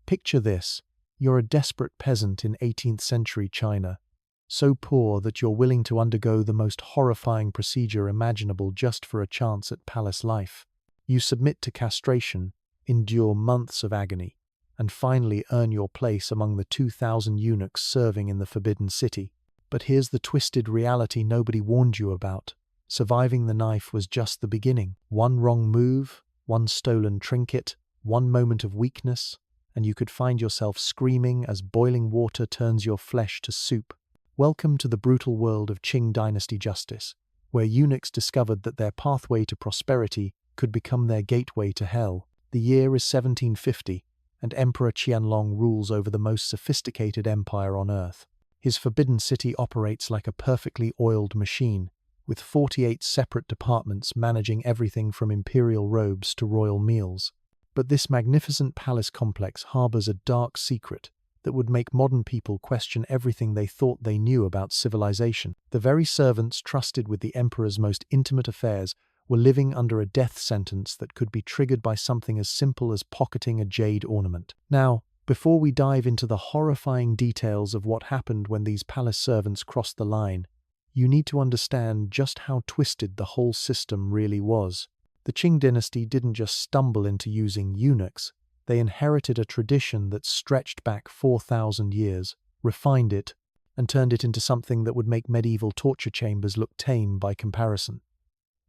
Picture this. You're a desperate peasant in 18th century China, so poor that you're willing to undergo the most horrifying procedure imaginable just for a chance at palace life. You submit to castration, endure months of agony, and finally earn your place among the 2,000 eunuchs serving in the Forbidden City. But here's the twisted reality nobody warned you about. Surviving the knife was just the beginning. One wrong move, one stolen trinket, one moment of weakness, and you could find yourself screaming as boiling water turns your flesh to soup. Welcome to the brutal world of Qing Dynasty justice, where eunuchs discovered that their pathway to prosperity could become their gateway to hell. The year is 1750, and Emperor Qianlong rules over the most sophisticated empire on earth. His Forbidden City operates like a perfectly oiled machine, with 48 separate departments managing everything from imperial robes to royal meals. But this magnificent palace complex harbors a dark secret that would make modern people question everything they thought they knew about civilization. The very servants trusted with the emperor's most intimate affairs were living under a death sentence that could be triggered by something as simple as pocketing a jade ornament. Now, before we dive into the horrifying details of what happened when these palace servants crossed the line, you need to understand just how twisted the whole system really was. The Qing dynasty didn't just stumble into using eunuchs, they inherited a tradition that stretched back 4,000 years, refined it, and turned it into something that would make medieval torture chambers look tame by comparison.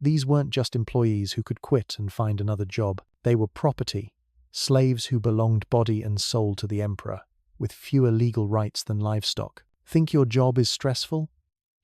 These weren't just employees who could quit and find another job. They were property, slaves who belonged body and soul to the emperor, with fewer legal rights than livestock. Think your job is stressful?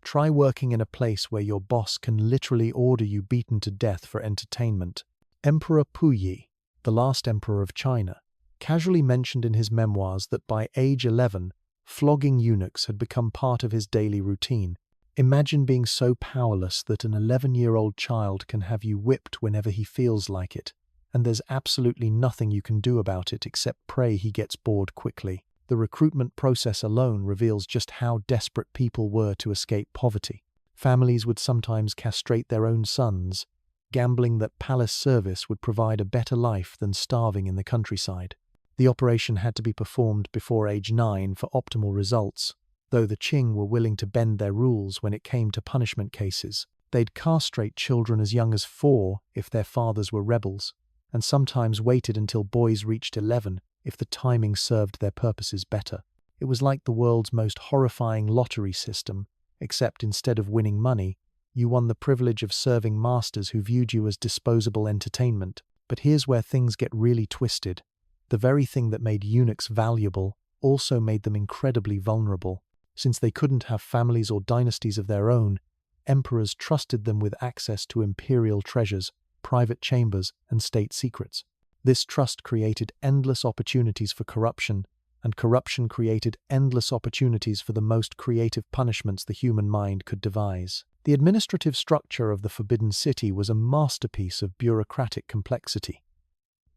Try working in a place where your boss can literally order you beaten to death for entertainment. Emperor Puyi, the last emperor of China, casually mentioned in his memoirs that by age 11, flogging eunuchs had become part of his daily routine. Imagine being so powerless that an 11-year-old child can have you whipped whenever he feels like it, and there's absolutely nothing you can do about it except pray he gets bored quickly. The recruitment process alone reveals just how desperate people were to escape poverty. Families would sometimes castrate their own sons, gambling that palace service would provide a better life than starving in the countryside. The operation had to be performed before age 9 for optimal results, though the Qing were willing to bend their rules when it came to punishment cases. They'd castrate children as young as 4 if their fathers were rebels, and sometimes waited until boys reached 11 if the timing served their purposes better. It was like the world's most horrifying lottery system, except instead of winning money, you won the privilege of serving masters who viewed you as disposable entertainment. But here's where things get really twisted. The very thing that made eunuchs valuable also made them incredibly vulnerable. Since they couldn't have families or dynasties of their own, emperors trusted them with access to imperial treasures, private chambers, and state secrets. This trust created endless opportunities for corruption, and corruption created endless opportunities for the most creative punishments the human mind could devise. The administrative structure of the Forbidden City was a masterpiece of bureaucratic complexity.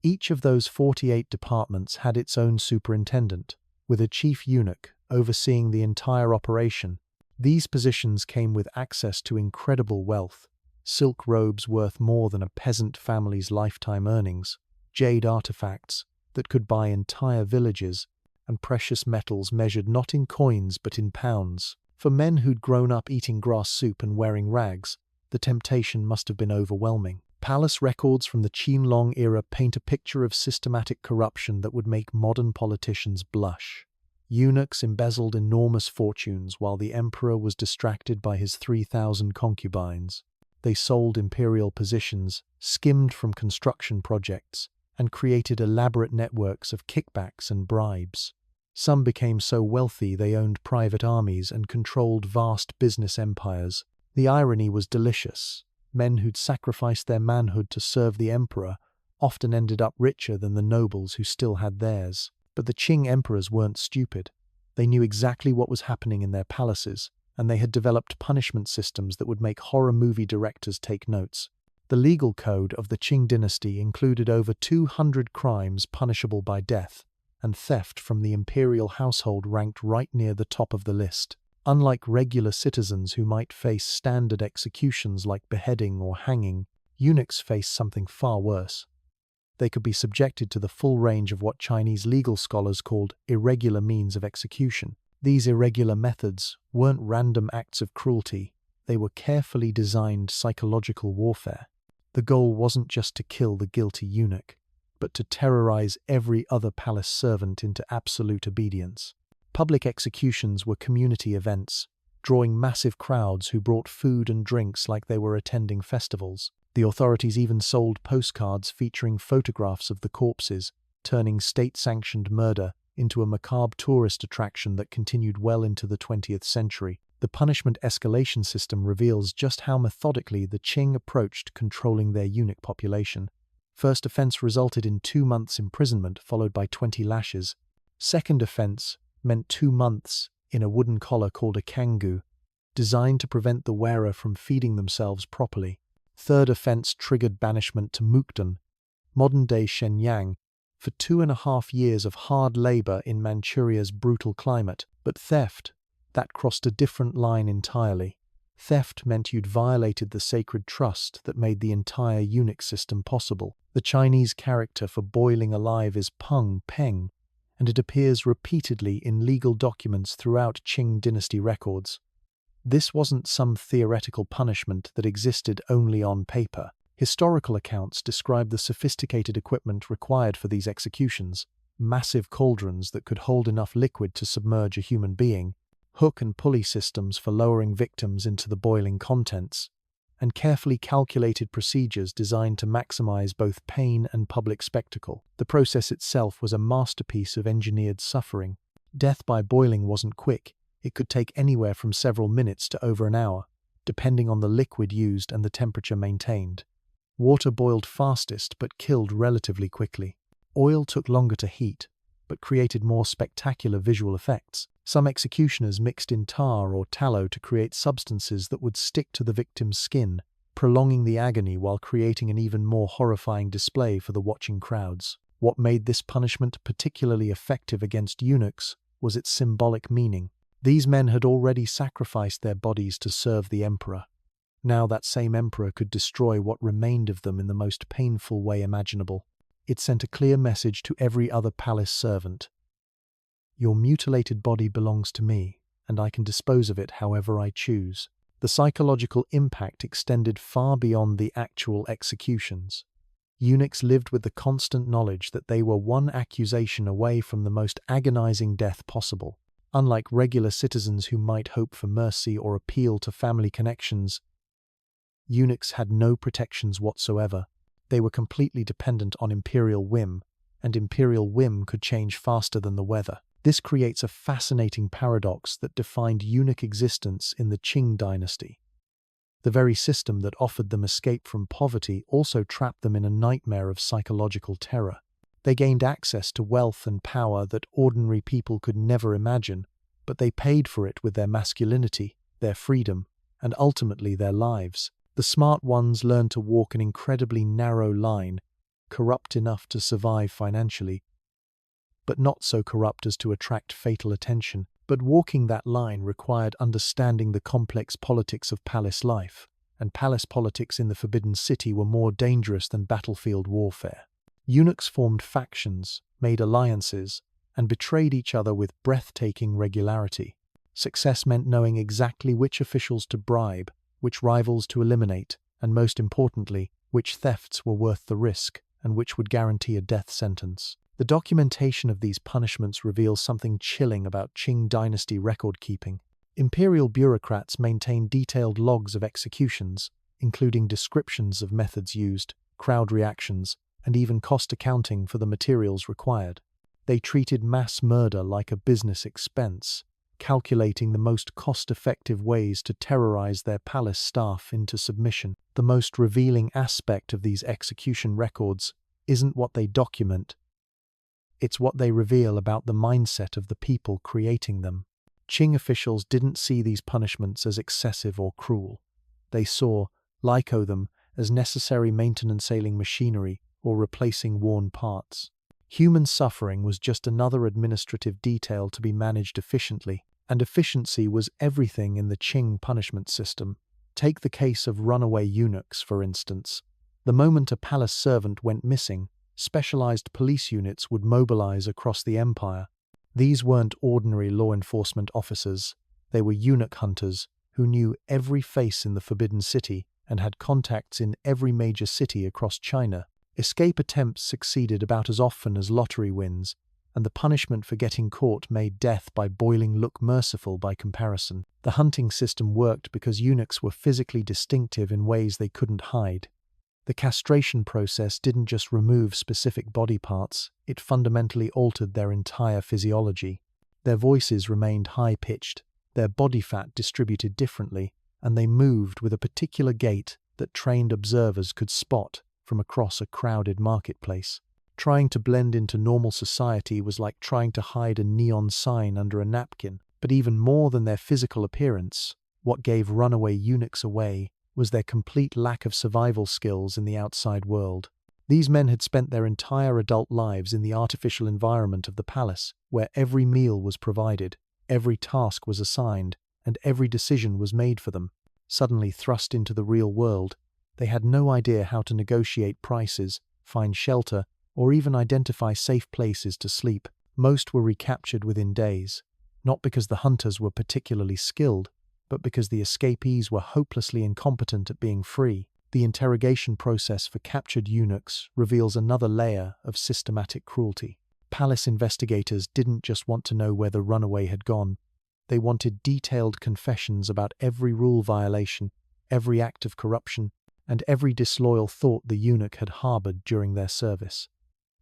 Each of those 48 departments had its own superintendent, with a chief eunuch overseeing the entire operation. These positions came with access to incredible wealth, silk robes worth more than a peasant family's lifetime earnings, jade artifacts that could buy entire villages, and precious metals measured not in coins but in pounds. For men who'd grown up eating grass soup and wearing rags, the temptation must have been overwhelming. Palace records from the Qianlong era paint a picture of systematic corruption that would make modern politicians blush. Eunuchs embezzled enormous fortunes while the emperor was distracted by his 3,000 concubines. They sold imperial positions, skimmed from construction projects, and created elaborate networks of kickbacks and bribes. Some became so wealthy they owned private armies and controlled vast business empires. The irony was delicious. Men who'd sacrificed their manhood to serve the emperor often ended up richer than the nobles who still had theirs. But the Qing emperors weren't stupid. They knew exactly what was happening in their palaces, and they had developed punishment systems that would make horror movie directors take notes. The legal code of the Qing dynasty included over 200 crimes punishable by death, and theft from the imperial household ranked right near the top of the list. Unlike regular citizens who might face standard executions like beheading or hanging, eunuchs faced something far worse: they could be subjected to the full range of what Chinese legal scholars called irregular means of execution. These irregular methods weren't random acts of cruelty, they were carefully designed psychological warfare. The goal wasn't just to kill the guilty eunuch, but to terrorize every other palace servant into absolute obedience. Public executions were community events, drawing massive crowds who brought food and drinks like they were attending festivals. The authorities even sold postcards featuring photographs of the corpses, turning state-sanctioned murder into a macabre tourist attraction that continued well into the 20th century. The punishment escalation system reveals just how methodically the Qing approached controlling their eunuch population. First offense resulted in 2 months imprisonment, followed by 20 lashes. Second offense meant 2 months in a wooden collar called a kangu, designed to prevent the wearer from feeding themselves properly. Third offense triggered banishment to Mukden, modern-day Shenyang, for 2.5 years of hard labor in Manchuria's brutal climate. But theft, that crossed a different line entirely. Theft meant you'd violated the sacred trust that made the entire eunuch system possible. The Chinese character for boiling alive is Peng Peng, and it appears repeatedly in legal documents throughout Qing Dynasty records. This wasn't some theoretical punishment that existed only on paper. Historical accounts describe the sophisticated equipment required for these executions: massive cauldrons that could hold enough liquid to submerge a human being, hook and pulley systems for lowering victims into the boiling contents, and carefully calculated procedures designed to maximize both pain and public spectacle. The process itself was a masterpiece of engineered suffering. Death by boiling wasn't quick. It could take anywhere from several minutes to over an hour, depending on the liquid used and the temperature maintained. Water boiled fastest but killed relatively quickly. Oil took longer to heat, but created more spectacular visual effects. Some executioners mixed in tar or tallow to create substances that would stick to the victim's skin, prolonging the agony while creating an even more horrifying display for the watching crowds. What made this punishment particularly effective against eunuchs was its symbolic meaning. These men had already sacrificed their bodies to serve the emperor. Now that same emperor could destroy what remained of them in the most painful way imaginable. It sent a clear message to every other palace servant: your mutilated body belongs to me, and I can dispose of it however I choose. The psychological impact extended far beyond the actual executions. Eunuchs lived with the constant knowledge that they were one accusation away from the most agonizing death possible. Unlike regular citizens who might hope for mercy or appeal to family connections, eunuchs had no protections whatsoever. They were completely dependent on imperial whim, and imperial whim could change faster than the weather. This creates a fascinating paradox that defined eunuch existence in the Qing Dynasty. The very system that offered them escape from poverty also trapped them in a nightmare of psychological terror. They gained access to wealth and power that ordinary people could never imagine, but they paid for it with their masculinity, their freedom, and ultimately their lives. The smart ones learned to walk an incredibly narrow line, corrupt enough to survive financially, but not so corrupt as to attract fatal attention. But walking that line required understanding the complex politics of palace life, and palace politics in the Forbidden City were more dangerous than battlefield warfare. Eunuchs formed factions, made alliances, and betrayed each other with breathtaking regularity. Success meant knowing exactly which officials to bribe, which rivals to eliminate, and most importantly, which thefts were worth the risk, and which would guarantee a death sentence. The documentation of these punishments reveals something chilling about Qing Dynasty record-keeping. Imperial bureaucrats maintained detailed logs of executions, including descriptions of methods used, crowd reactions, and even cost accounting for the materials required. They treated mass murder like a business expense, calculating the most cost-effective ways to terrorize their palace staff into submission. The most revealing aspect of these execution records isn't what they document, it's what they reveal about the mindset of the people creating them. Qing officials didn't see these punishments as excessive or cruel. They saw, like them, as necessary maintenance ailing machinery or replacing worn parts. Human suffering was just another administrative detail to be managed efficiently, and efficiency was everything in the Qing punishment system. Take the case of runaway eunuchs, for instance. The moment a palace servant went missing, specialized police units would mobilize across the empire. These weren't ordinary law enforcement officers, they were eunuch hunters who knew every face in the Forbidden City and had contacts in every major city across China. Escape attempts succeeded about as often as lottery wins, and the punishment for getting caught made death by boiling look merciful by comparison. The hunting system worked because eunuchs were physically distinctive in ways they couldn't hide. The castration process didn't just remove specific body parts, it fundamentally altered their entire physiology. Their voices remained high-pitched, their body fat distributed differently, and they moved with a particular gait that trained observers could spot from across a crowded marketplace. Trying to blend into normal society was like trying to hide a neon sign under a napkin. But even more than their physical appearance, what gave runaway eunuchs away was their complete lack of survival skills in the outside world. These men had spent their entire adult lives in the artificial environment of the palace, where every meal was provided, every task was assigned, and every decision was made for them. Suddenly thrust into the real world, they had no idea how to negotiate prices, find shelter, or even identify safe places to sleep. Most were recaptured within days, not because the hunters were particularly skilled, but because the escapees were hopelessly incompetent at being free. The interrogation process for captured eunuchs reveals another layer of systematic cruelty. Palace investigators didn't just want to know where the runaway had gone. They wanted detailed confessions about every rule violation, every act of corruption, and every disloyal thought the eunuch had harbored during their service.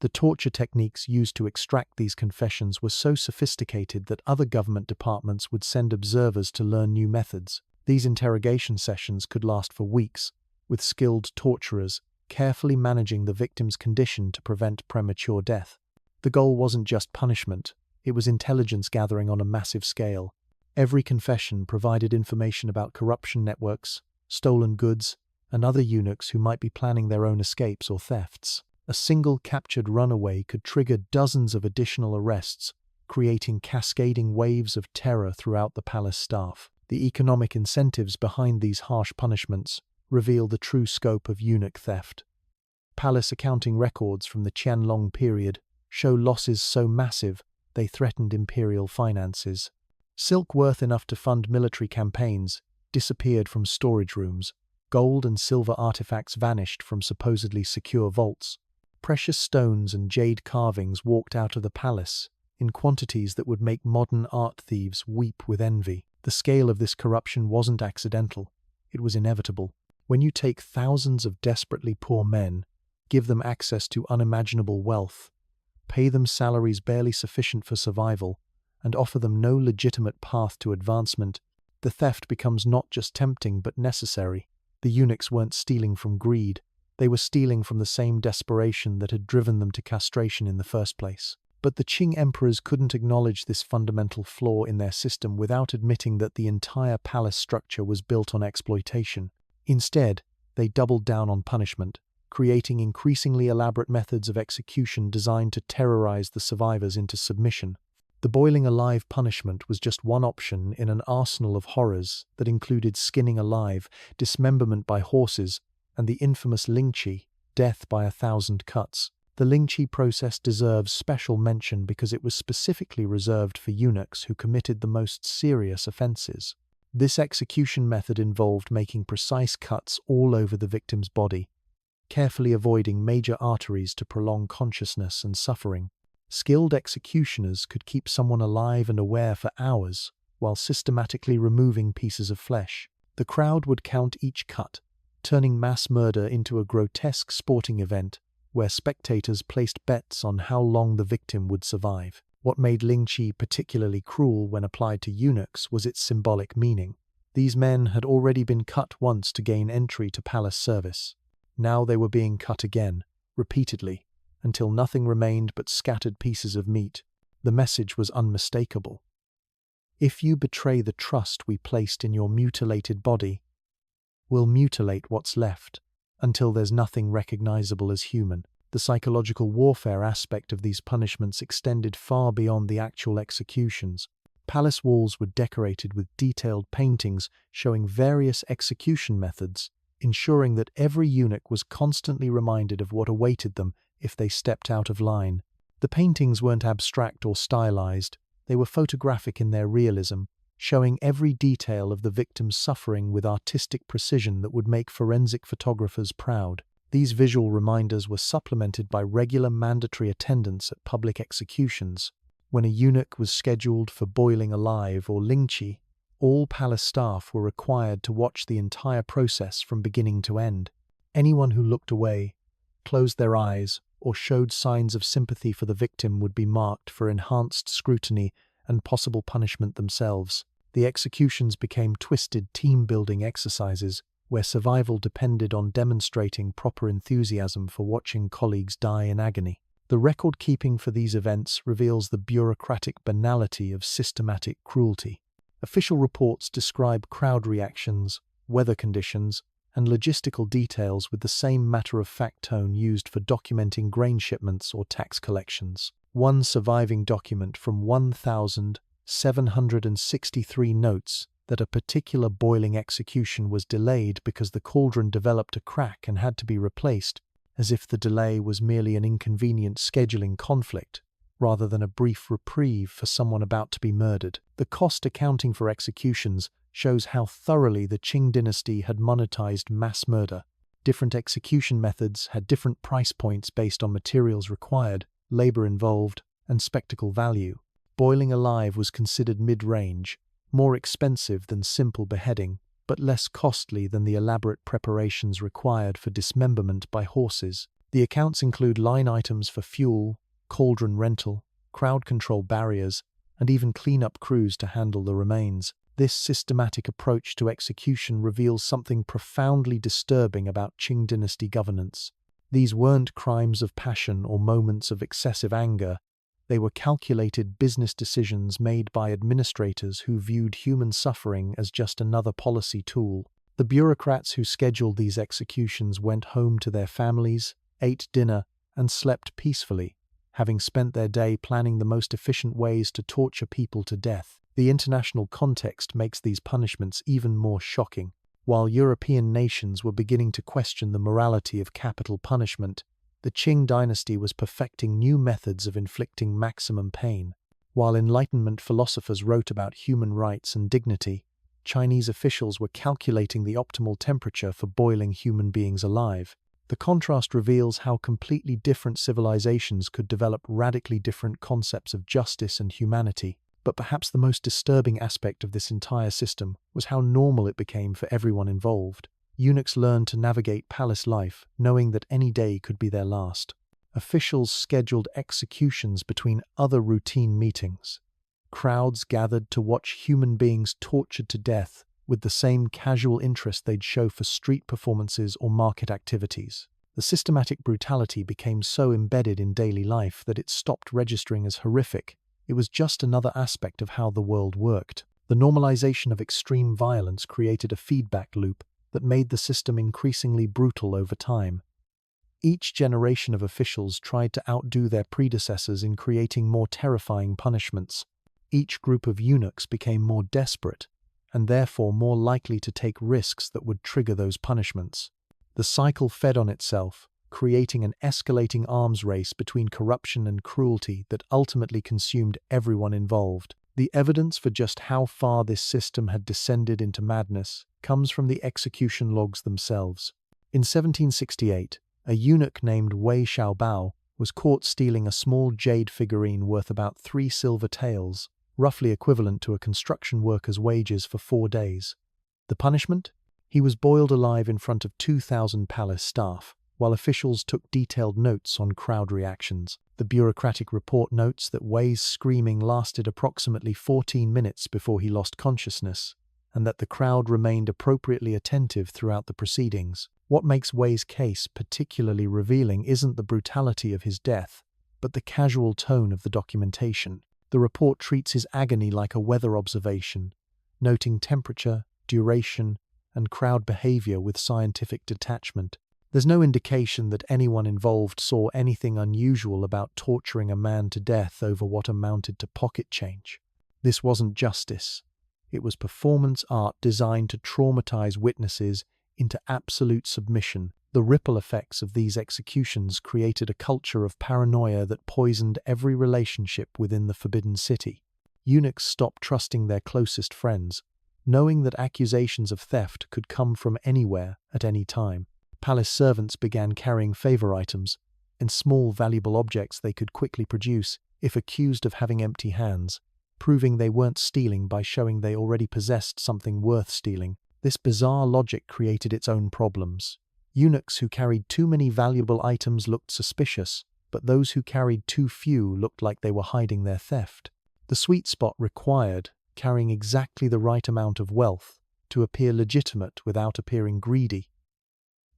The torture techniques used to extract these confessions were so sophisticated that other government departments would send observers to learn new methods. These interrogation sessions could last for weeks, with skilled torturers carefully managing the victim's condition to prevent premature death. The goal wasn't just punishment, it was intelligence gathering on a massive scale. Every confession provided information about corruption networks, stolen goods, and other eunuchs who might be planning their own escapes or thefts. A single captured runaway could trigger dozens of additional arrests, creating cascading waves of terror throughout the palace staff. The economic incentives behind these harsh punishments reveal the true scope of eunuch theft. Palace accounting records from the Qianlong period show losses so massive they threatened imperial finances. Silk worth enough to fund military campaigns disappeared from storage rooms. Gold and silver artifacts vanished from supposedly secure vaults. Precious stones and jade carvings walked out of the palace in quantities that would make modern art thieves weep with envy. The scale of this corruption wasn't accidental, it was inevitable. When you take thousands of desperately poor men, give them access to unimaginable wealth, pay them salaries barely sufficient for survival, and offer them no legitimate path to advancement, the theft becomes not just tempting but necessary. The eunuchs weren't stealing from greed. They were stealing from the same desperation that had driven them to castration in the first place. But the Qing emperors couldn't acknowledge this fundamental flaw in their system without admitting that the entire palace structure was built on exploitation. Instead, they doubled down on punishment, creating increasingly elaborate methods of execution designed to terrorize the survivors into submission. The boiling alive punishment was just one option in an arsenal of horrors that included skinning alive, dismemberment by horses, and the infamous lingqi, death by 1,000 cuts. The lingqi process deserves special mention because it was specifically reserved for eunuchs who committed the most serious offenses. This execution method involved making precise cuts all over the victim's body, carefully avoiding major arteries to prolong consciousness and suffering. Skilled executioners could keep someone alive and aware for hours while systematically removing pieces of flesh. The crowd would count each cut, turning mass murder into a grotesque sporting event where spectators placed bets on how long the victim would survive. What made lingqi particularly cruel when applied to eunuchs was its symbolic meaning. These men had already been cut once to gain entry to palace service. Now they were being cut again, repeatedly, until nothing remained but scattered pieces of meat. The message was unmistakable. If you betray the trust we placed in your mutilated body, we'll mutilate what's left, until there's nothing recognizable as human. The psychological warfare aspect of these punishments extended far beyond the actual executions. Palace walls were decorated with detailed paintings showing various execution methods, ensuring that every eunuch was constantly reminded of what awaited them if they stepped out of line. The paintings weren't abstract or stylized, they were photographic in their realism, showing every detail of the victim's suffering with artistic precision that would make forensic photographers proud. These visual reminders were supplemented by regular mandatory attendance at public executions. When a eunuch was scheduled for boiling alive or lingqi, all palace staff were required to watch the entire process from beginning to end. Anyone who looked away, closed their eyes, or showed signs of sympathy for the victim would be marked for enhanced scrutiny and possible punishment themselves. The executions became twisted team-building exercises where survival depended on demonstrating proper enthusiasm for watching colleagues die in agony. The record-keeping for these events reveals the bureaucratic banality of systematic cruelty. Official reports describe crowd reactions, weather conditions, and logistical details with the same matter-of-fact tone used for documenting grain shipments or tax collections. One surviving document from 1,763 notes that a particular boiling execution was delayed because the cauldron developed a crack and had to be replaced, as if the delay was merely an inconvenient scheduling conflict, rather than a brief reprieve for someone about to be murdered. The cost accounting for executions shows how thoroughly the Qing Dynasty had monetized mass murder. Different execution methods had different price points based on materials required, labor involved, and spectacle value. Boiling alive was considered mid-range, more expensive than simple beheading, but less costly than the elaborate preparations required for dismemberment by horses. The accounts include line items for fuel, cauldron rental, crowd control barriers, and even cleanup crews to handle the remains. This systematic approach to execution reveals something profoundly disturbing about Qing Dynasty governance. These weren't crimes of passion or moments of excessive anger. They were calculated business decisions made by administrators who viewed human suffering as just another policy tool. The bureaucrats who scheduled these executions went home to their families, ate dinner, and slept peacefully, having spent their day planning the most efficient ways to torture people to death. The international context makes these punishments even more shocking. While European nations were beginning to question the morality of capital punishment, the Qing Dynasty was perfecting new methods of inflicting maximum pain. While Enlightenment philosophers wrote about human rights and dignity, Chinese officials were calculating the optimal temperature for boiling human beings alive. The contrast reveals how completely different civilizations could develop radically different concepts of justice and humanity. But perhaps the most disturbing aspect of this entire system was how normal it became for everyone involved. Eunuchs learned to navigate palace life, knowing that any day could be their last. Officials scheduled executions between other routine meetings. Crowds gathered to watch human beings tortured to death with the same casual interest they'd show for street performances or market activities. The systematic brutality became so embedded in daily life that it stopped registering as horrific. It was just another aspect of how the world worked. The normalization of extreme violence created a feedback loop that made the system increasingly brutal over time. Each generation of officials tried to outdo their predecessors in creating more terrifying punishments. Each group of eunuchs became more desperate, and therefore more likely to take risks that would trigger those punishments. The cycle fed on itself, creating an escalating arms race between corruption and cruelty that ultimately consumed everyone involved. The evidence for just how far this system had descended into madness comes from the execution logs themselves. In 1768, a eunuch named Wei Xiaobao was caught stealing a small jade figurine worth about 3 silver taels, roughly equivalent to a construction worker's wages for 4 days. The punishment? He was boiled alive in front of 2,000 palace staff, while officials took detailed notes on crowd reactions. The bureaucratic report notes that Wei's screaming lasted approximately 14 minutes before he lost consciousness, and that the crowd remained appropriately attentive throughout the proceedings. What makes Wei's case particularly revealing isn't the brutality of his death, but the casual tone of the documentation. The report treats his agony like a weather observation, noting temperature, duration, and crowd behavior with scientific detachment. There's no indication that anyone involved saw anything unusual about torturing a man to death over what amounted to pocket change. This wasn't justice. It was performance art designed to traumatize witnesses into absolute submission. The ripple effects of these executions created a culture of paranoia that poisoned every relationship within the Forbidden City. Eunuchs stopped trusting their closest friends, knowing that accusations of theft could come from anywhere at any time. Palace servants began carrying favor items and small valuable objects they could quickly produce if accused of having empty hands, proving they weren't stealing by showing they already possessed something worth stealing. This bizarre logic created its own problems. Eunuchs who carried too many valuable items looked suspicious, but those who carried too few looked like they were hiding their theft. The sweet spot required carrying exactly the right amount of wealth to appear legitimate without appearing greedy.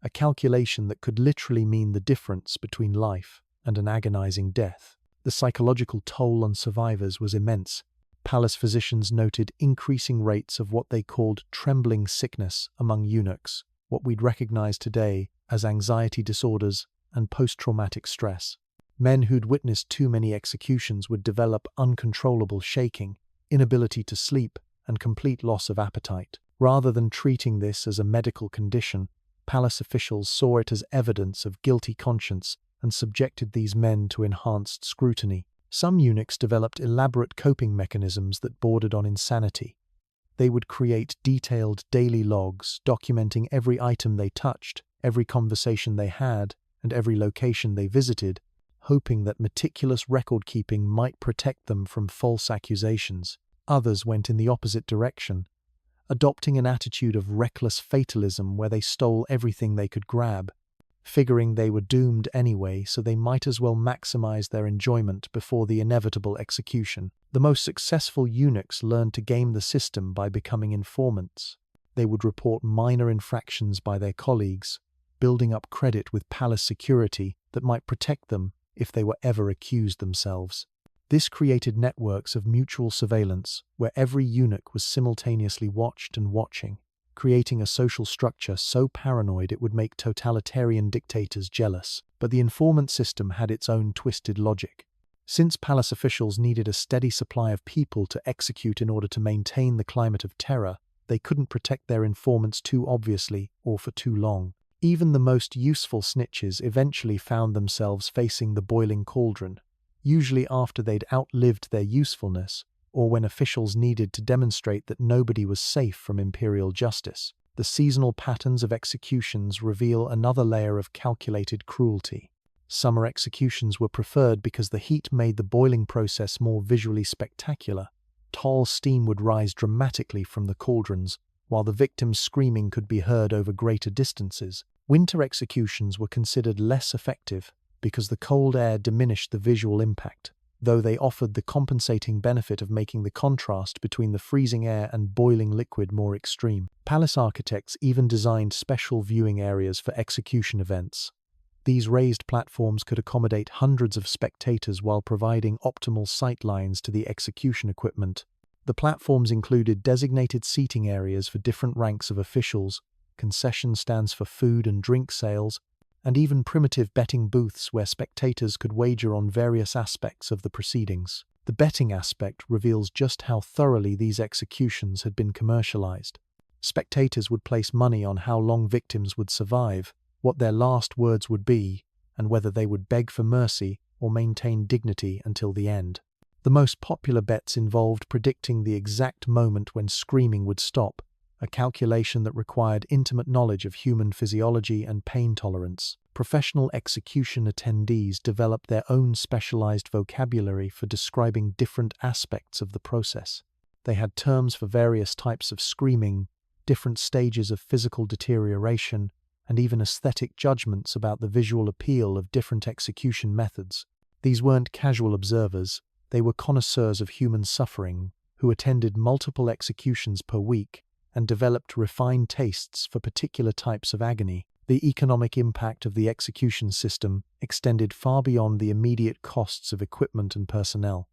A calculation that could literally mean the difference between life and an agonizing death. The psychological toll on survivors was immense. Palace physicians noted increasing rates of what they called trembling sickness among eunuchs, what we'd recognize today as anxiety disorders and post-traumatic stress. Men who'd witnessed too many executions would develop uncontrollable shaking, inability to sleep, and complete loss of appetite. Rather than treating this as a medical condition, palace officials saw it as evidence of guilty conscience and subjected these men to enhanced scrutiny. Some eunuchs developed elaborate coping mechanisms that bordered on insanity. They would create detailed daily logs documenting every item they touched, every conversation they had, and every location they visited, hoping that meticulous record-keeping might protect them from false accusations. Others went in the opposite direction, adopting an attitude of reckless fatalism where they stole everything they could grab, figuring they were doomed anyway, so they might as well maximize their enjoyment before the inevitable execution. The most successful eunuchs learned to game the system by becoming informants. They would report minor infractions by their colleagues, building up credit with palace security that might protect them if they were ever accused themselves. This created networks of mutual surveillance where every eunuch was simultaneously watched and watching, creating a social structure so paranoid it would make totalitarian dictators jealous. But the informant system had its own twisted logic. Since palace officials needed a steady supply of people to execute in order to maintain the climate of terror, they couldn't protect their informants too obviously or for too long. Even the most useful snitches eventually found themselves facing the boiling cauldron, usually after they'd outlived their usefulness, or when officials needed to demonstrate that nobody was safe from imperial justice. The seasonal patterns of executions reveal another layer of calculated cruelty. Summer executions were preferred because the heat made the boiling process more visually spectacular. Tall steam would rise dramatically from the cauldrons, while the victim's screaming could be heard over greater distances. Winter executions were considered less effective because the cold air diminished the visual impact, though they offered the compensating benefit of making the contrast between the freezing air and boiling liquid more extreme. Palace architects even designed special viewing areas for execution events. These raised platforms could accommodate hundreds of spectators while providing optimal sight lines to the execution equipment. The platforms included designated seating areas for different ranks of officials, concession stands for food and drink sales, and even primitive betting booths where spectators could wager on various aspects of the proceedings. The betting aspect reveals just how thoroughly these executions had been commercialized. Spectators would place money on how long victims would survive, what their last words would be, and whether they would beg for mercy or maintain dignity until the end. The most popular bets involved predicting the exact moment when screaming would stop, a calculation that required intimate knowledge of human physiology and pain tolerance. Professional execution attendees developed their own specialized vocabulary for describing different aspects of the process. They had terms for various types of screaming, different stages of physical deterioration, and even aesthetic judgments about the visual appeal of different execution methods. These weren't casual observers, they were connoisseurs of human suffering who attended multiple executions per week and developed refined tastes for particular types of agony. The economic impact of the execution system extended far beyond the immediate costs of equipment and personnel.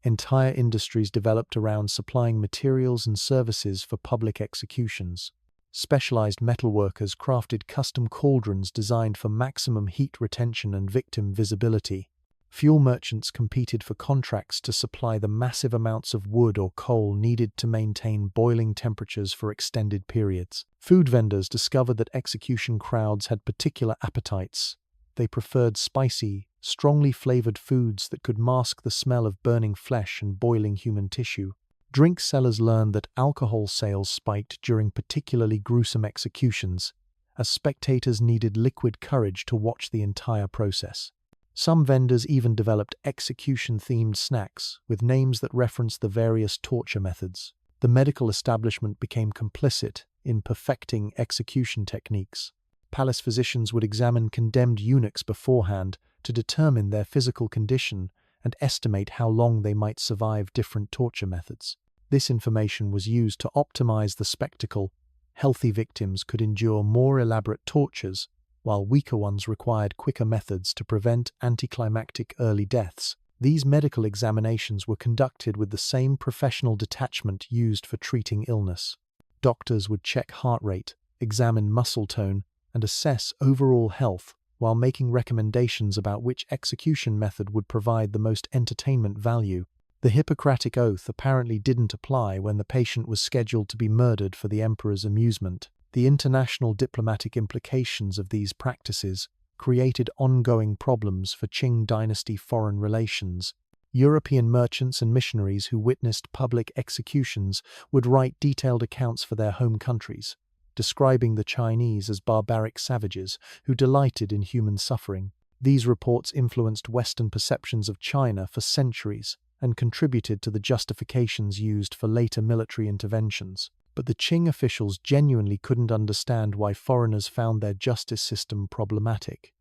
Entire industries developed around supplying materials and services for public executions. Specialized metalworkers crafted custom cauldrons designed for maximum heat retention and victim visibility. Fuel merchants competed for contracts to supply the massive amounts of wood or coal needed to maintain boiling temperatures for extended periods. Food vendors discovered that execution crowds had particular appetites. They preferred spicy, strongly flavored foods that could mask the smell of burning flesh and boiling human tissue. Drink sellers learned that alcohol sales spiked during particularly gruesome executions, as spectators needed liquid courage to watch the entire process. Some vendors even developed execution-themed snacks with names that referenced the various torture methods. The medical establishment became complicit in perfecting execution techniques. Palace physicians would examine condemned eunuchs beforehand to determine their physical condition and estimate how long they might survive different torture methods. This information was used to optimize the spectacle. Healthy victims could endure more elaborate tortures, while weaker ones required quicker methods to prevent anticlimactic early deaths. These medical examinations were conducted with the same professional detachment used for treating illness. Doctors would check heart rate, examine muscle tone, and assess overall health, while making recommendations about which execution method would provide the most entertainment value. The Hippocratic Oath apparently didn't apply when the patient was scheduled to be murdered for the emperor's amusement. The international diplomatic implications of these practices created ongoing problems for Qing Dynasty foreign relations. European merchants and missionaries who witnessed public executions would write detailed accounts for their home countries, describing the Chinese as barbaric savages who delighted in human suffering. These reports influenced Western perceptions of China for centuries and contributed to the justifications used for later military interventions. But the Qing officials genuinely couldn't understand why foreigners found their justice system problematic.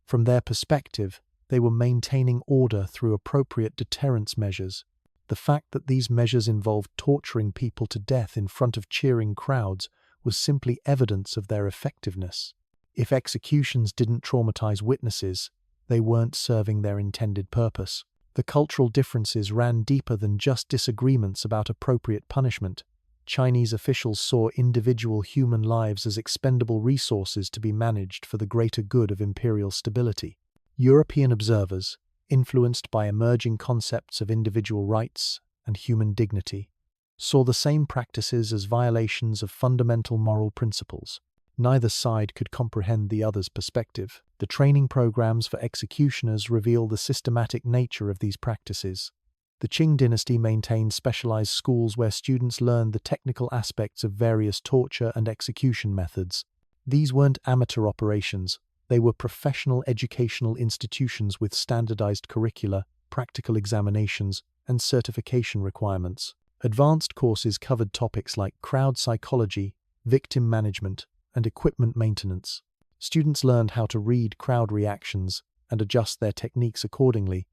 From their perspective, they were maintaining order through appropriate deterrence measures. The fact that these measures involved torturing people to death in front of cheering crowds was simply evidence of their effectiveness. If executions didn't traumatize witnesses, they weren't serving their intended purpose. The cultural differences ran deeper than just disagreements about appropriate punishment. Chinese officials saw individual human lives as expendable resources to be managed for the greater good of imperial stability. European observers, influenced by emerging concepts of individual rights and human dignity, saw the same practices as violations of fundamental moral principles. Neither side could comprehend the other's perspective. The training programs for executioners reveal the systematic nature of these practices. The Qing dynasty maintained specialized schools where students learned the technical aspects of various torture and execution methods. These weren't amateur operations. They were professional educational institutions with standardized curricula, practical examinations, and certification requirements. Advanced courses covered topics like crowd psychology, victim management, and equipment maintenance. Students learned how to read crowd reactions and adjust their techniques accordingly,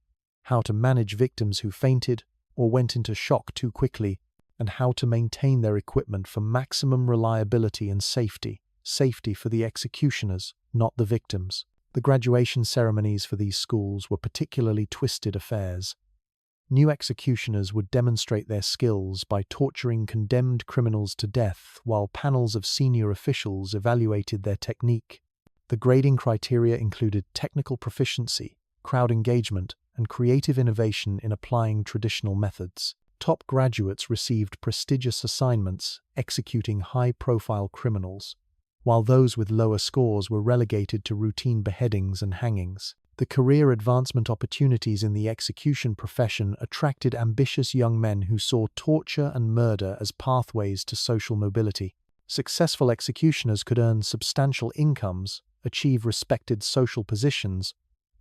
how to manage victims who fainted or went into shock too quickly, and how to maintain their equipment for maximum reliability and safety. Safety for the executioners, not the victims. The graduation ceremonies for these schools were particularly twisted affairs. New executioners would demonstrate their skills by torturing condemned criminals to death, while panels of senior officials evaluated their technique. The grading criteria included technical proficiency, crowd engagement, and creative innovation in applying traditional methods. Top graduates received prestigious assignments executing high-profile criminals, while those with lower scores were relegated to routine beheadings and hangings. The career advancement opportunities in the execution profession attracted ambitious young men who saw torture and murder as pathways to social mobility. Successful executioners could earn substantial incomes, achieve respected social positions,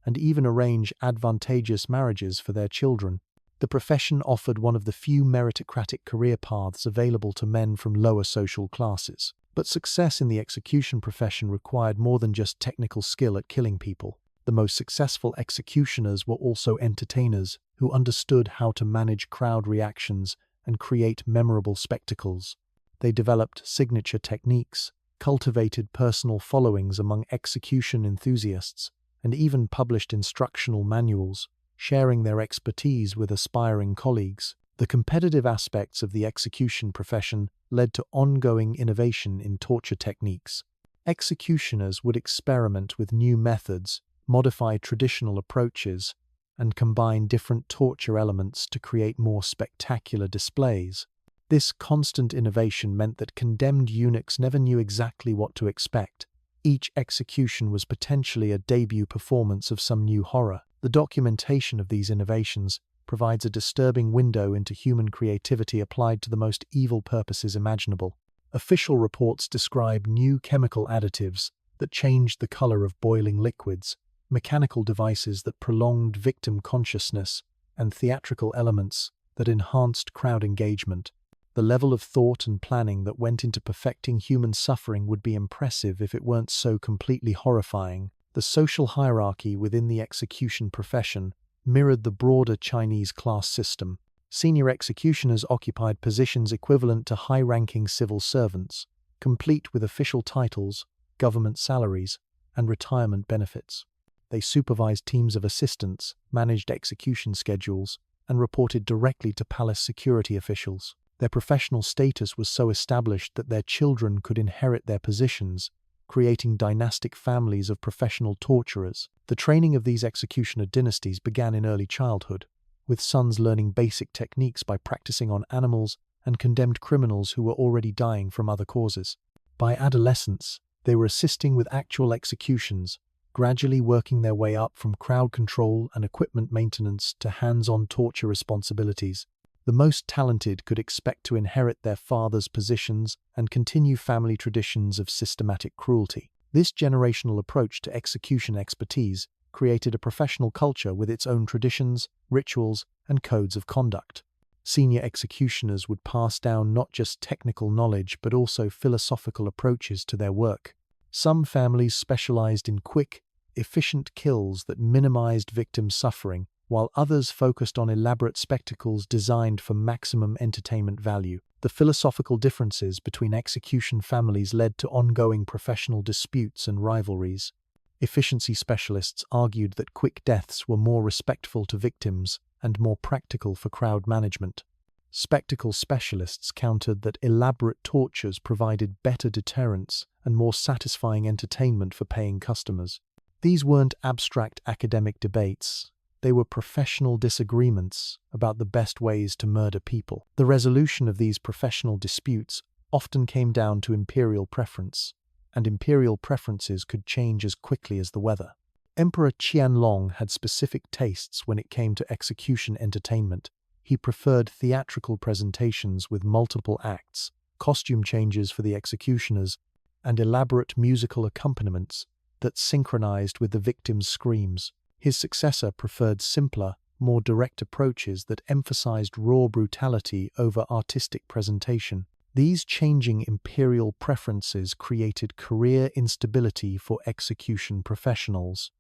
and even arrange advantageous marriages for their children. The profession offered one of the few meritocratic career paths available to men from lower social classes. But success in the execution profession required more than just technical skill at killing people. The most successful executioners were also entertainers who understood how to manage crowd reactions and create memorable spectacles. They developed signature techniques, cultivated personal followings among execution enthusiasts, and even published instructional manuals, sharing their expertise with aspiring colleagues. The competitive aspects of the execution profession led to ongoing innovation in torture techniques. Executioners would experiment with new methods, modify traditional approaches, and combine different torture elements to create more spectacular displays. This constant innovation meant that condemned eunuchs never knew exactly what to expect. Each execution was potentially a debut performance of some new horror. The documentation of these innovations provides a disturbing window into human creativity applied to the most evil purposes imaginable. Official reports describe new chemical additives that changed the color of boiling liquids, mechanical devices that prolonged victim consciousness, and theatrical elements that enhanced crowd engagement. The level of thought and planning that went into perfecting human suffering would be impressive if it weren't so completely horrifying. The social hierarchy within the execution profession mirrored the broader Chinese class system. Senior executioners occupied positions equivalent to high-ranking civil servants, complete with official titles, government salaries, and retirement benefits. They supervised teams of assistants, managed execution schedules, and reported directly to palace security officials. Their professional status was so established that their children could inherit their positions, creating dynastic families of professional torturers. The training of these executioner dynasties began in early childhood, with sons learning basic techniques by practicing on animals and condemned criminals who were already dying from other causes. By adolescence, they were assisting with actual executions, gradually working their way up from crowd control and equipment maintenance to hands-on torture responsibilities. The most talented could expect to inherit their father's positions and continue family traditions of systematic cruelty. This generational approach to execution expertise created a professional culture with its own traditions, rituals, and codes of conduct. Senior executioners would pass down not just technical knowledge but also philosophical approaches to their work. Some families specialized in quick, efficient kills that minimized victim suffering, while others focused on elaborate spectacles designed for maximum entertainment value. The philosophical differences between execution families led to ongoing professional disputes and rivalries. Efficiency specialists argued that quick deaths were more respectful to victims and more practical for crowd management. Spectacle specialists countered that elaborate tortures provided better deterrence and more satisfying entertainment for paying customers. These weren't abstract academic debates. They were professional disagreements about the best ways to murder people. The resolution of these professional disputes often came down to imperial preference, and imperial preferences could change as quickly as the weather. Emperor Qianlong had specific tastes when it came to execution entertainment. He preferred theatrical presentations with multiple acts, costume changes for the executioners, and elaborate musical accompaniments that synchronized with the victim's screams. His successor preferred simpler, more direct approaches that emphasized raw brutality over artistic presentation. These changing imperial preferences created career instability for execution professionals.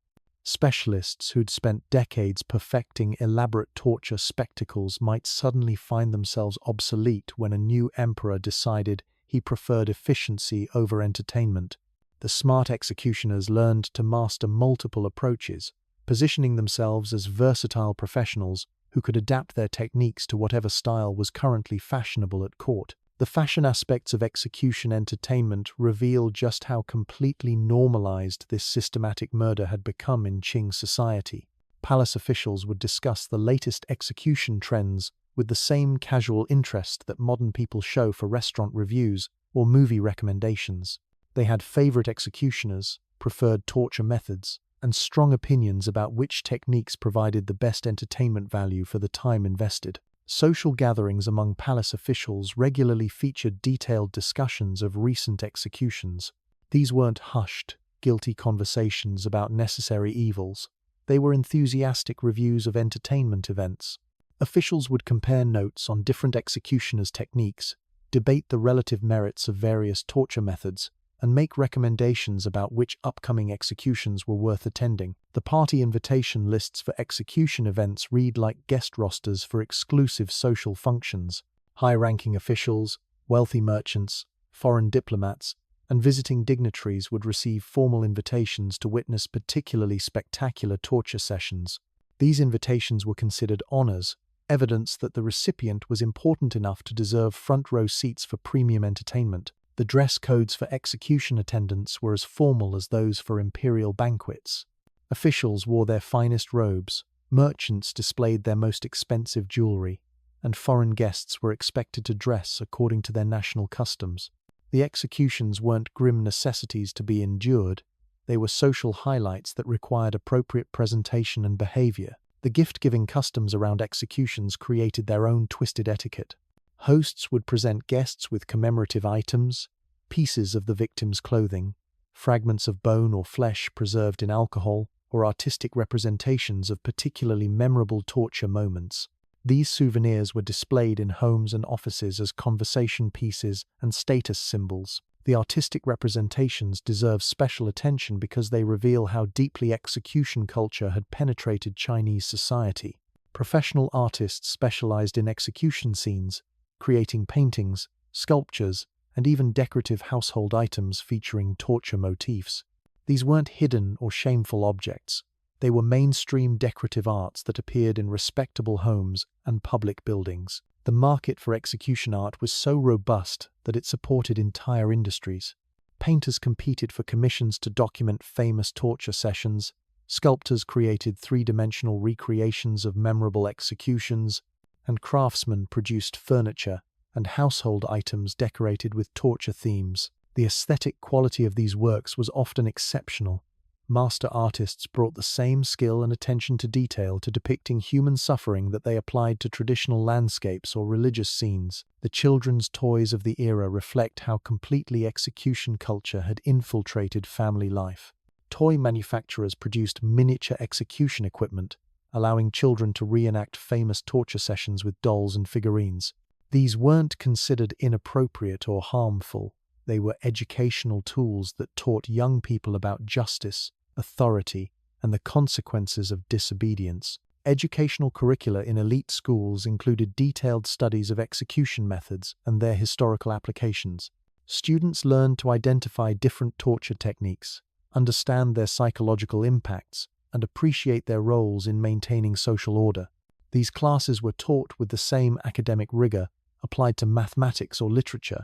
Specialists who'd spent decades perfecting elaborate torture spectacles might suddenly find themselves obsolete when a new emperor decided he preferred efficiency over entertainment. The smart executioners learned to master multiple approaches, positioning themselves as versatile professionals who could adapt their techniques to whatever style was currently fashionable at court. The fashion aspects of execution entertainment reveal just how completely normalized this systematic murder had become in Qing society. Palace officials would discuss the latest execution trends with the same casual interest that modern people show for restaurant reviews or movie recommendations. They had favorite executioners, preferred torture methods, and strong opinions about which techniques provided the best entertainment value for the time invested. Social gatherings among palace officials regularly featured detailed discussions of recent executions. These weren't hushed, guilty conversations about necessary evils. They were enthusiastic reviews of entertainment events. Officials would compare notes on different executioners' techniques, debate the relative merits of various torture methods, and make recommendations about which upcoming executions were worth attending. The party invitation lists for execution events read like guest rosters for exclusive social functions. High-ranking officials, wealthy merchants, foreign diplomats, and visiting dignitaries would receive formal invitations to witness particularly spectacular torture sessions. These invitations were considered honors, evidence that the recipient was important enough to deserve front-row seats for premium entertainment. The dress codes for execution attendants were as formal as those for imperial banquets. Officials wore their finest robes, Merchants displayed their most expensive jewelry, and foreign guests were expected to dress according to their national customs. The executions weren't grim necessities to be endured, they were social highlights that required appropriate presentation and behavior. The gift-giving customs around executions created their own twisted etiquette. Hosts would present guests with commemorative items, pieces of the victim's clothing, fragments of bone or flesh preserved in alcohol, or artistic representations of particularly memorable torture moments. These souvenirs were displayed in homes and offices as conversation pieces and status symbols. The artistic representations deserve special attention because they reveal how deeply execution culture had penetrated Chinese society. Professional artists specialized in execution scenes, creating paintings, sculptures, and even decorative household items featuring torture motifs. These weren't hidden or shameful objects. They were mainstream decorative arts that appeared in respectable homes and public buildings. The market for execution art was so robust that it supported entire industries. Painters competed for commissions to document famous torture sessions, sculptors created three-dimensional recreations of memorable executions, and craftsmen produced furniture and household items decorated with torture themes. The aesthetic quality of these works was often exceptional. Master artists brought the same skill and attention to detail to depicting human suffering that they applied to traditional landscapes or religious scenes. The children's toys of the era reflect how completely execution culture had infiltrated family life. Toy manufacturers produced miniature execution equipment, allowing children to reenact famous torture sessions with dolls and figurines. These weren't considered inappropriate or harmful. They were educational tools that taught young people about justice, authority, and the consequences of disobedience. Educational curricula in elite schools included detailed studies of execution methods and their historical applications. Students learned to identify different torture techniques, understand their psychological impacts, and appreciate their roles in maintaining social order. These classes were taught with the same academic rigor applied to mathematics or literature,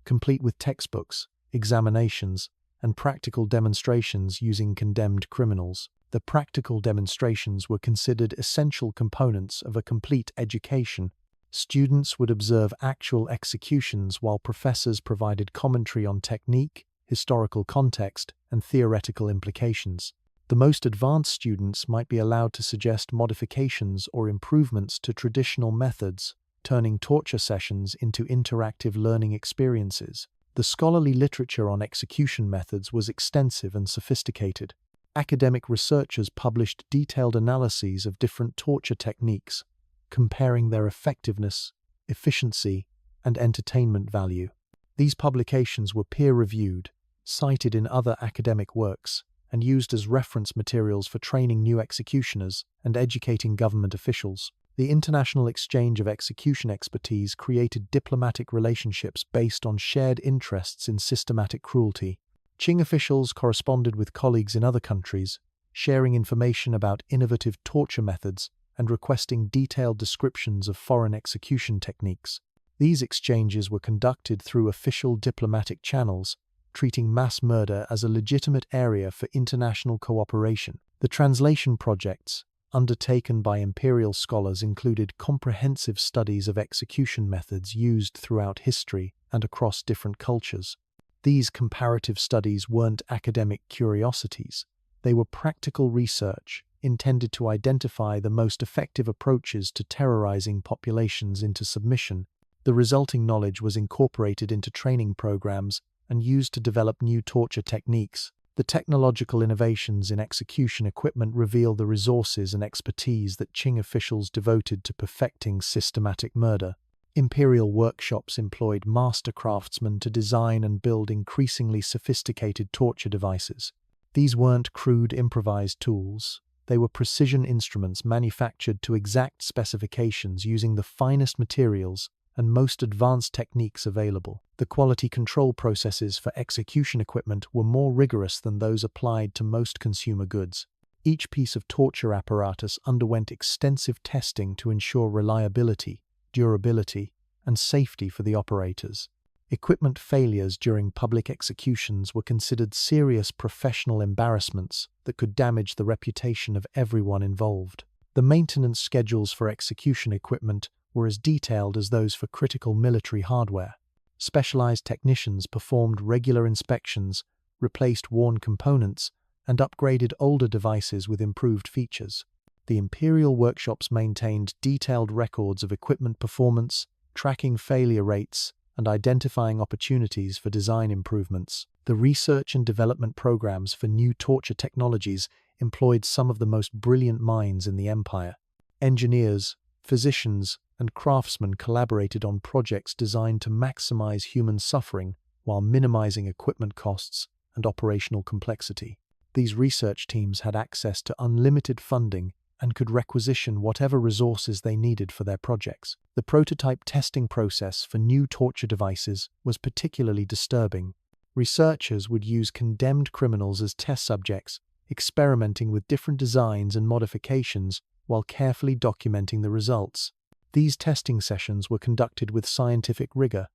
complete with textbooks, examinations, and practical demonstrations using condemned criminals. The practical demonstrations were considered essential components of a complete education. Students would observe actual executions while professors provided commentary on technique, historical context, and theoretical implications. The most advanced students might be allowed to suggest modifications or improvements to traditional methods, turning torture sessions into interactive learning experiences. The scholarly literature on execution methods was extensive and sophisticated. Academic researchers published detailed analyses of different torture techniques, comparing their effectiveness, efficiency, and entertainment value. These publications were peer-reviewed, cited in other academic works, and used as reference materials for training new executioners and educating government officials. The international exchange of execution expertise created diplomatic relationships based on shared interests in systematic cruelty. Qing officials corresponded with colleagues in other countries, sharing information about innovative torture methods and requesting detailed descriptions of foreign execution techniques. These exchanges were conducted through official diplomatic channels, treating mass murder as a legitimate area for international cooperation. The translation projects, undertaken by imperial scholars, included comprehensive studies of execution methods used throughout history and across different cultures. These comparative studies weren't academic curiosities. They were practical research intended to identify the most effective approaches to terrorizing populations into submission. The resulting knowledge was incorporated into training programs and used to develop new torture techniques. The technological innovations in execution equipment reveal the resources and expertise that Qing officials devoted to perfecting systematic murder. Imperial workshops employed master craftsmen to design and build increasingly sophisticated torture devices. These weren't crude improvised tools. They were precision instruments manufactured to exact specifications using the finest materials and most advanced techniques available. The quality control processes for execution equipment were more rigorous than those applied to most consumer goods. Each piece of torture apparatus underwent extensive testing to ensure reliability, durability, and safety for the operators. Equipment failures during public executions were considered serious professional embarrassments that could damage the reputation of everyone involved. The maintenance schedules for execution equipment were as detailed as those for critical military hardware. Specialized technicians performed regular inspections, replaced worn components, and upgraded older devices with improved features. The imperial workshops maintained detailed records of equipment performance, tracking failure rates, and identifying opportunities for design improvements. The research and development programs for new torture technologies employed some of the most brilliant minds in the empire. Engineers, physicians, and craftsmen collaborated on projects designed to maximize human suffering while minimizing equipment costs and operational complexity. These research teams had access to unlimited funding and could requisition whatever resources they needed for their projects. The prototype testing process for new torture devices was particularly disturbing. Researchers would use condemned criminals as test subjects, experimenting with different designs and modifications while carefully documenting the results. These testing sessions were conducted with scientific rigor,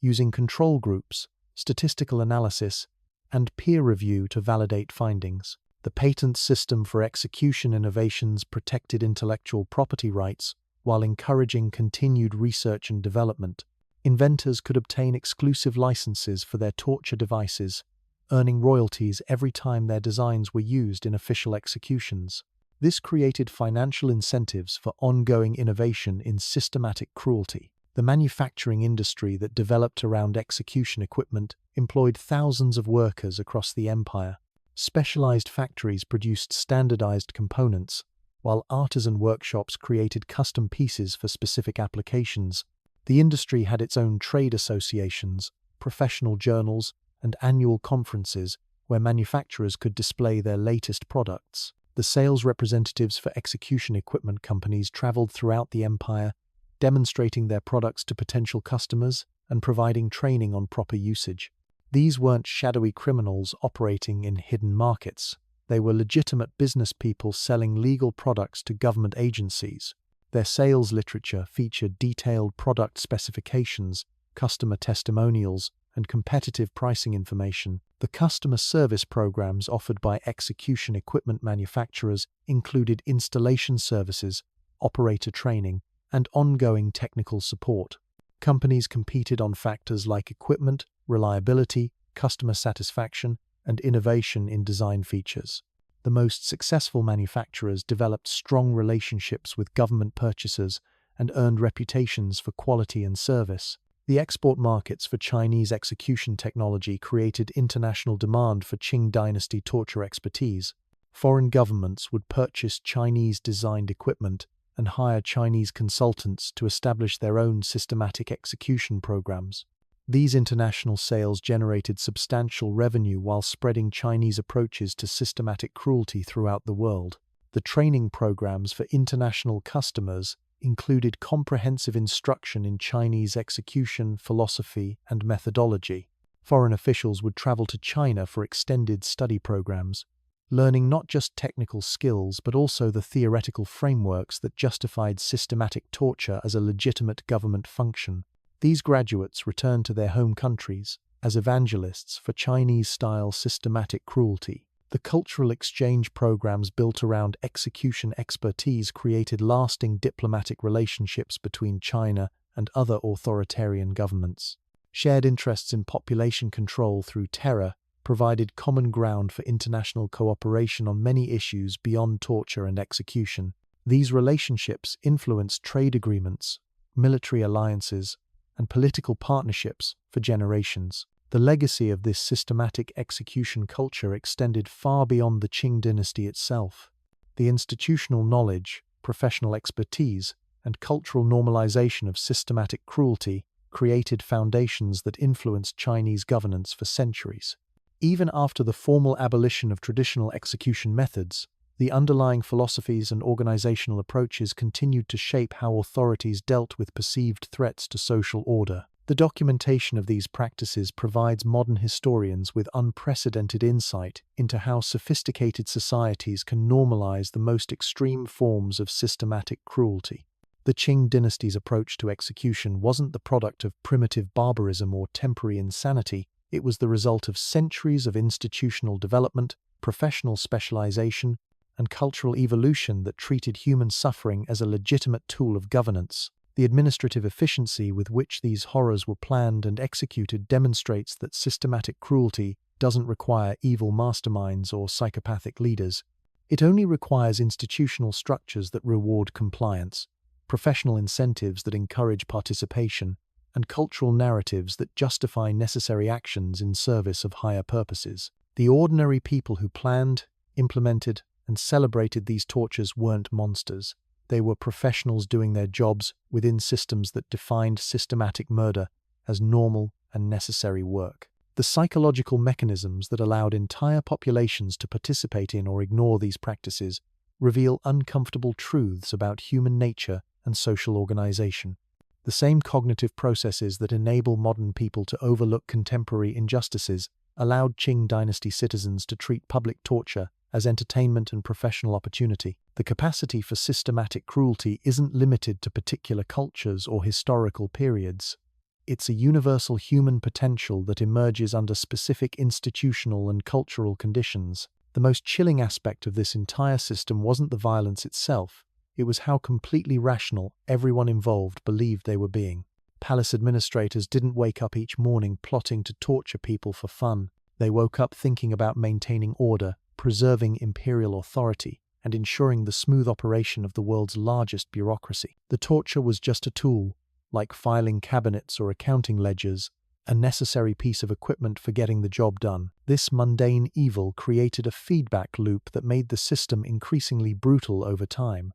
using control groups, statistical analysis, and peer review to validate findings. The patent system for execution innovations protected intellectual property rights while encouraging continued research and development. Inventors could obtain exclusive licenses for their torture devices, earning royalties every time their designs were used in official executions. This created financial incentives for ongoing innovation in systematic cruelty. The manufacturing industry that developed around execution equipment employed thousands of workers across the empire. Specialized factories produced standardized components, while artisan workshops created custom pieces for specific applications. The industry had its own trade associations, professional journals, and annual conferences where manufacturers could display their latest products. The sales representatives for execution equipment companies traveled throughout the empire, demonstrating their products to potential customers and providing training on proper usage. These weren't shadowy criminals operating in hidden markets. They were legitimate business people selling legal products to government agencies. Their sales literature featured detailed product specifications, customer testimonials, and competitive pricing information. The customer service programs offered by execution equipment manufacturers included installation services, operator training, and ongoing technical support. Companies competed on factors like equipment, reliability, customer satisfaction, and innovation in design features. The most successful manufacturers developed strong relationships with government purchasers and earned reputations for quality and service. The export markets for Chinese execution technology created international demand for Qing Dynasty torture expertise. Foreign governments would purchase Chinese-designed equipment and hire Chinese consultants to establish their own systematic execution programs. These international sales generated substantial revenue while spreading Chinese approaches to systematic cruelty throughout the world. The training programs for international customers included comprehensive instruction in Chinese execution, philosophy, and methodology. Foreign officials would travel to China for extended study programs, learning not just technical skills but also the theoretical frameworks that justified systematic torture as a legitimate government function. These graduates returned to their home countries as evangelists for Chinese-style systematic cruelty. The cultural exchange programs built around execution expertise created lasting diplomatic relationships between China and other authoritarian governments. Shared interests in population control through terror provided common ground for international cooperation on many issues beyond torture and execution. These relationships influenced trade agreements, military alliances, and political partnerships for generations. The legacy of this systematic execution culture extended far beyond the Qing Dynasty itself. The institutional knowledge, professional expertise, and cultural normalization of systematic cruelty created foundations that influenced Chinese governance for centuries. Even after the formal abolition of traditional execution methods, the underlying philosophies and organizational approaches continued to shape how authorities dealt with perceived threats to social order. The documentation of these practices provides modern historians with unprecedented insight into how sophisticated societies can normalize the most extreme forms of systematic cruelty. The Qing dynasty's approach to execution wasn't the product of primitive barbarism or temporary insanity. It was the result of centuries of institutional development, professional specialization, and cultural evolution that treated human suffering as a legitimate tool of governance. The administrative efficiency with which these horrors were planned and executed demonstrates that systematic cruelty doesn't require evil masterminds or psychopathic leaders. It only requires institutional structures that reward compliance, professional incentives that encourage participation, and cultural narratives that justify necessary actions in service of higher purposes. The ordinary people who planned, implemented, and celebrated these tortures weren't monsters. They were professionals doing their jobs within systems that defined systematic murder as normal and necessary work. The psychological mechanisms that allowed entire populations to participate in or ignore these practices reveal uncomfortable truths about human nature and social organization. The same cognitive processes that enable modern people to overlook contemporary injustices allowed Qing Dynasty citizens to treat public torture as entertainment and professional opportunity. The capacity for systematic cruelty isn't limited to particular cultures or historical periods. It's a universal human potential that emerges under specific institutional and cultural conditions. The most chilling aspect of this entire system wasn't the violence itself, it was how completely rational everyone involved believed they were being. Palace administrators didn't wake up each morning plotting to torture people for fun. They woke up thinking about maintaining order, preserving imperial authority, and ensuring the smooth operation of the world's largest bureaucracy. The torture was just a tool, like filing cabinets or accounting ledgers, a necessary piece of equipment for getting the job done. This mundane evil created a feedback loop that made the system increasingly brutal over time.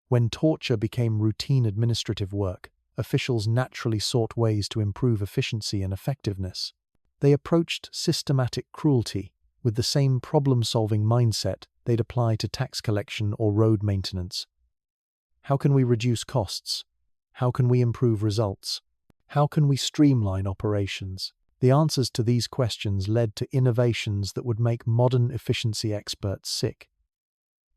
When torture became routine administrative work, officials naturally sought ways to improve efficiency and effectiveness. They approached systematic cruelty with the same problem-solving mindset they'd apply to tax collection or road maintenance. How can we reduce costs? How can we improve results? How can we streamline operations? The answers to these questions led to innovations that would make modern efficiency experts sick.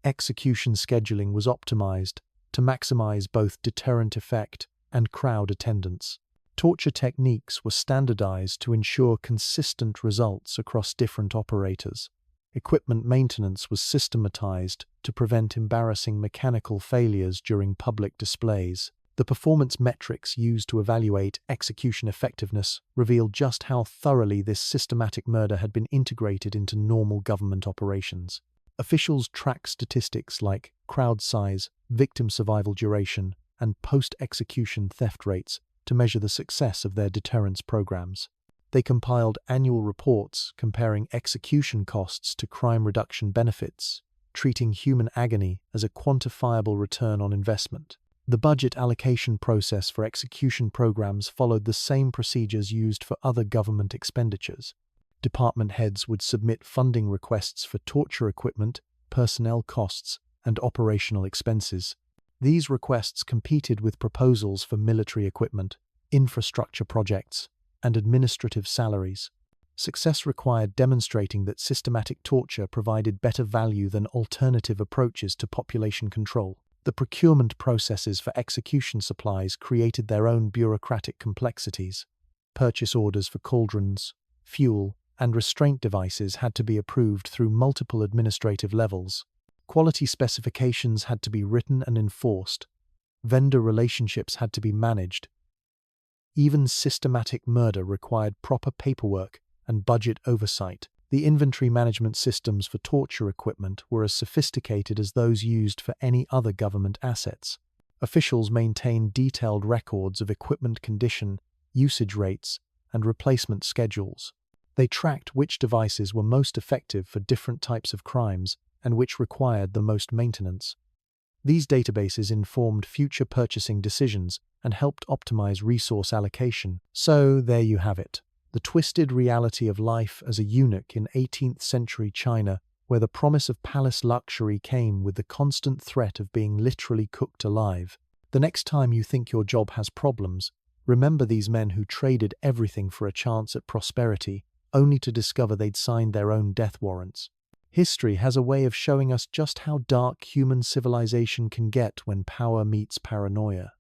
Execution scheduling was optimized to maximize both deterrent effect and crowd attendance. Torture techniques were standardized to ensure consistent results across different operators. Equipment maintenance was systematized to prevent embarrassing mechanical failures during public displays. The performance metrics used to evaluate execution effectiveness revealed just how thoroughly this systematic murder had been integrated into normal government operations. Officials track statistics like crowd size, victim survival duration, and post-execution theft rates to measure the success of their deterrence programs. They compiled annual reports comparing execution costs to crime reduction benefits, treating human agony as a quantifiable return on investment. The budget allocation process for execution programs followed the same procedures used for other government expenditures. Department heads would submit funding requests for torture equipment, personnel costs, and operational expenses. These requests competed with proposals for military equipment, infrastructure projects, and administrative salaries. Success required demonstrating that systematic torture provided better value than alternative approaches to population control. The procurement processes for execution supplies created their own bureaucratic complexities. Purchase orders for cauldrons, fuel, and restraint devices had to be approved through multiple administrative levels. Quality specifications had to be written and enforced. Vendor relationships had to be managed. Even systematic murder required proper paperwork and budget oversight. The inventory management systems for torture equipment were as sophisticated as those used for any other government assets. Officials maintained detailed records of equipment condition, usage rates, and replacement schedules. They tracked which devices were most effective for different types of crimes and which required the most maintenance. These databases informed future purchasing decisions and helped optimize resource allocation. So there you have it. The twisted reality of life as a eunuch in 18th century China, where the promise of palace luxury came with the constant threat of being literally cooked alive. The next time you think your job has problems, remember these men who traded everything for a chance at prosperity, only to discover they'd signed their own death warrants. History has a way of showing us just how dark human civilization can get when power meets paranoia.